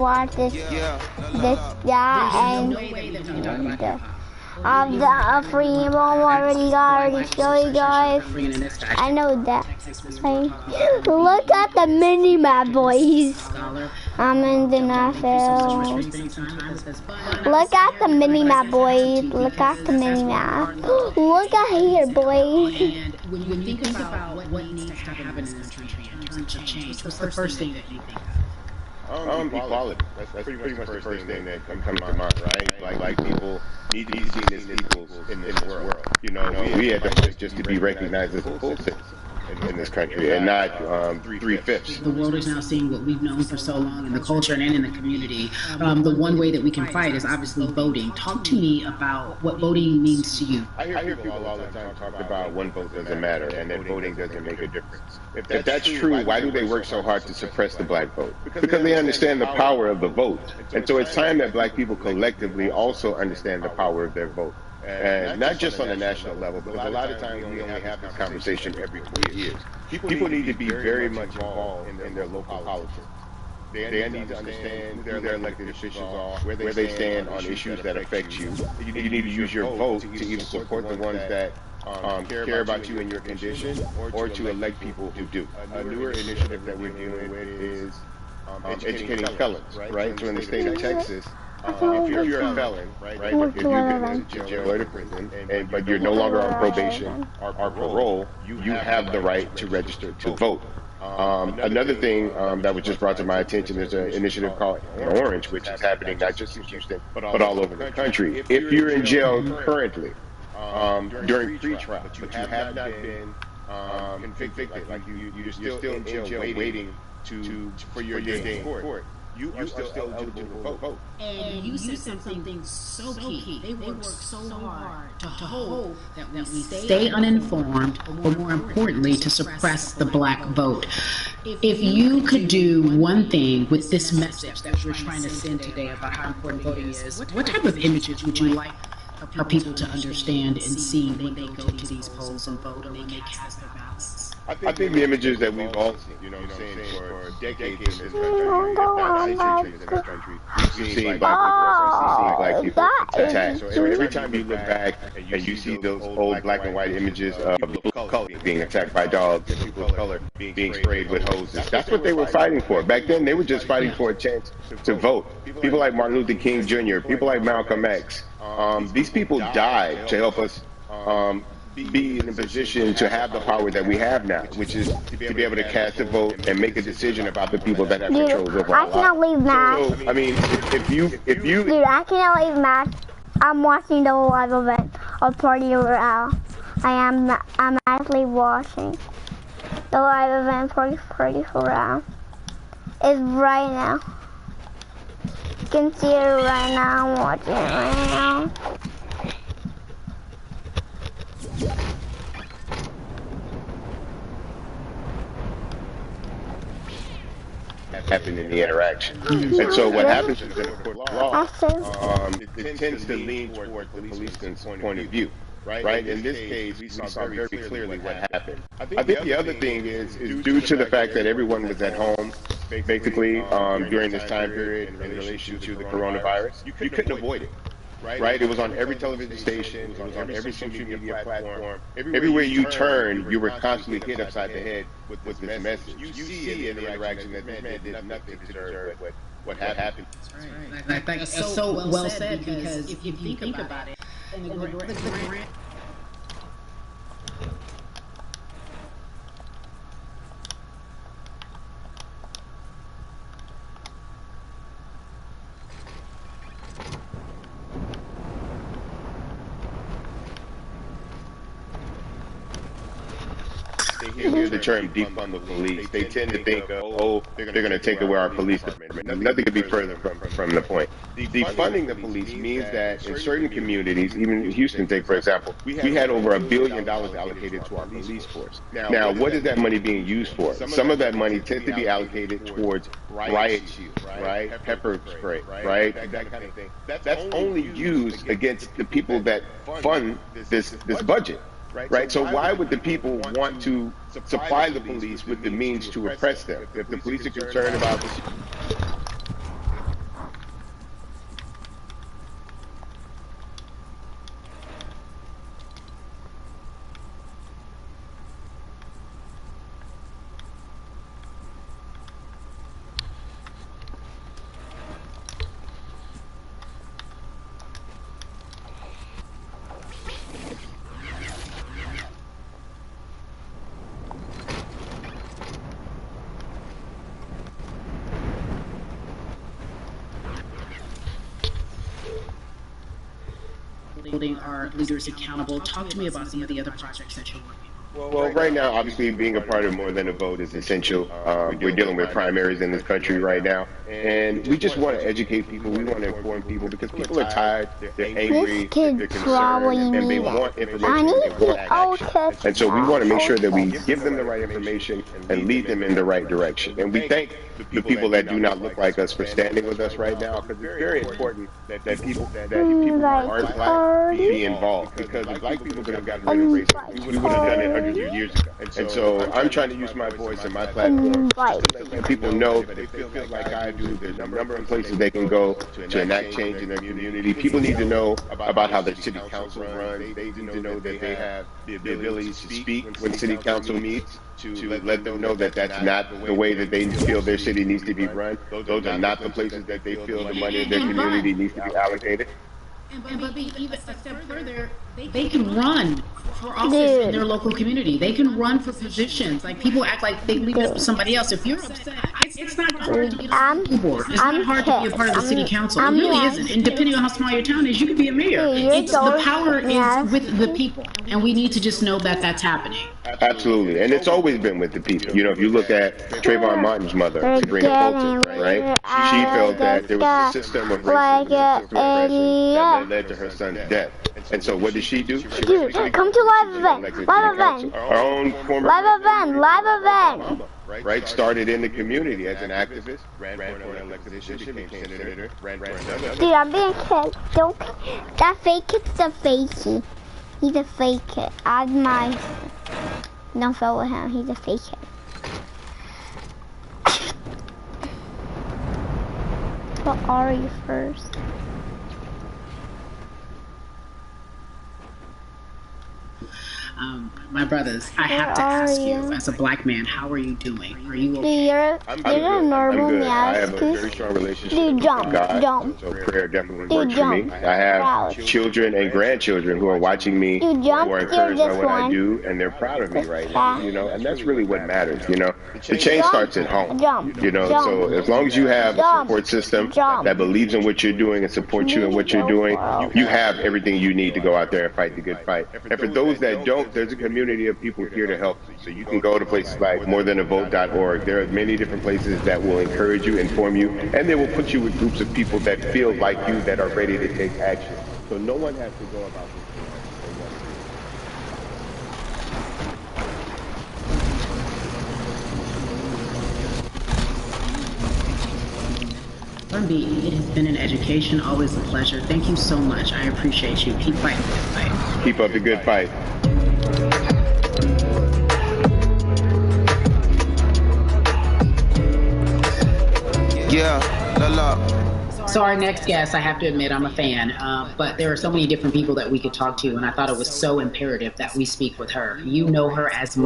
watch this guy and the free bomb already show you guys. I know that. Look at the mini map, boys. I'm in the NFL. Look at the mini map, boys. Look at the mini map. Look at here, boys. And when you think about what needs to happen in this country in terms of change, what's the first thing that you think of? Equality. That's pretty much the first thing that comes to mind, right? Like people need to be seen as equals in this world. You know, we had the place just to be recognized as a full citizen in this country, and not 3/5. The world is now seeing what we've known for so long in the culture and in the community. The one way that we can fight is obviously voting. Talk to me about what voting means to you. I hear people all the time talk about one vote doesn't matter and that voting doesn't make a difference. If that's true, why do they work so hard to suppress the black vote? Because they understand the power of the vote. And so it's time that black people collectively also understand the power of their vote. And not just on a national level, because a lot of times we only have this conversation every 4 years. People need to be very much involved in their local politics. They need to understand who their elected officials are, where they stand on issues that affect you. You need to use your vote to either support the ones that care about you and your condition, or to elect people who do. A newer initiative that we're dealing with is educating felons, right? So in the state of Texas, if you're a felon, right, if you've been to jail or to prison, but you're no longer on probation or parole, you have the right to register to vote. Another thing that was just brought to my attention is an initiative called Orange, which is happening not just in Houston, but all over the country. If you're in jail currently, during pre-trial, but you have not been convicted, like you're still in jail waiting for your day in court, you are still eligible to vote. And you said something so key. They work so hard to hope that we stay uninformed, but more importantly, to suppress the black vote. If you could do one thing with this message that we're trying to send today about how important voting is, what type of images would you like for people to understand and see when they go to these polls and vote, or when they cast their ballots? I think the images that we've all seen, you know what I'm saying, for decades in this country, if not centuries in this country, we've seen black people attacked. So every time you look back and you see those old black and white images of people of color being attacked by dogs and people of color being sprayed with hoses, that's what they were fighting for. Back then, they were just fighting for a chance to vote. People like Martin Luther King Jr., people like Malcolm X, these people died to help us be in a position to have the power that we have now, which is to be able to cast a vote and make a decision about the people that have control over our lives. I cannot leave Max. So, I mean, if you Dude, I cannot leave Max. I'm watching the live event of Party Royale. I'm actually watching the live event for Party Royale. It's right now. You can see it right now. I'm watching it right now. happen in the interaction. And so what happens is that in court law, it tends to lean toward the policeman's point of view. Right? In this case, we saw very clearly what happened. I think the other thing is due to the fact that everyone was at home, basically, during this time period in relation to the coronavirus, you couldn't avoid it. Right? It was on every television station, it was on every social media platform. Everywhere you turn, you were constantly hit upside the head with this message. You see in the interaction that this man did nothing to deserve what happened. That's right. That's so well said, because if you think about it, and the grant They hear the term defund the police. They tend to think, they're going to take away our police department. Nothing could be further from the point. Defunding the police means that in certain communities, even in Houston, take for example, we had over $1 billion allocated to our police force. Now, what is that money being used for? Some of that money tends to be allocated towards riot shields, right? Pepper spray, right? That kind of thing. That's only used against the people that fund this budget. Right, so why would the people want to supply the police with the means to oppress them? If the police are concerned about this. holding our leaders accountable. Talk to me about some of the other projects that you're working on. Well, right now, obviously, being a part of More Than a Vote is essential. We're dealing with primaries in this country right now, and we just want to educate people. We want to inform people because people are tired, they're angry, they're concerned, and they want information, they want action. And so we want to make sure that we give them the right information and lead them in the right direction. And we thank the people that do not look like us for standing with us right now, because it's very important that people who aren't black be involved, because if black people could have gotten rid of racism, we would have done it hundreds of years ago. And so I'm trying to use my voice and my platform to let people know that they feel like I do. There's a number of places they can go to enact change in their community. People need to know about how their city council runs. They need to know that they have the ability to speak when city council meets, to let them know that that's not the way that they feel their city needs to be run. Those are not the places that they feel the money in their community needs to be allocated. But even a step further, they can run for office in their local community. They can run for positions. Like, people act like they leave it up to somebody else. If you're upset, it's not hard to get on the school board. It's not hard to be a part of the city council. It really isn't. And depending on how small your town is, you can be a mayor. It's the power is with the people, and we need to just know that that's happening. Absolutely, and it's always been with the people. You know, if you look at Trayvon Martin's mother, Sabrina Fulton, right? She felt that there was a system of racism, a system of oppression that led to her son's death. And so what did she do? Dude, come to live event. Live event. Our own former live event. Live event. Right, started in the community as an activist, ran for an elected position, became senator, ran for another. Dude, I'm being kid. Don't. That fake kid's a fakey. He's a fake kid. Don't follow him. He's a fake kid. What are you first? My brothers, I have to ask you, as a black man, how are you doing? Are you okay? You're a normal I'm good. man. I have a very strong relationship with God, so prayer definitely works for me. I have children and grandchildren who are watching me, who are encouraged by what I do, and they're proud of me right now, you know, and that's really what matters, you know. The change starts at home, you know, so as long as you have a support system that believes in what you're doing and supports you in what you're doing, you have everything you need to go out there and fight the good fight. And for those that don't, there's a community of people here to help you. So you can go to places like morethanavote.org. There are many different places that will encourage you, inform you, and they will put you with groups of people that feel like you, that are ready to take action. So no one has to go about this. Bumby, it has been an education, always a pleasure. Thank you so much. I appreciate you. Keep fighting the good fight. Keep up the good fight. Yeah, la la. So our next guest, I have to admit, I'm a fan, but there are so many different people that we could talk to, and I thought it was so imperative that we speak with her. You know her as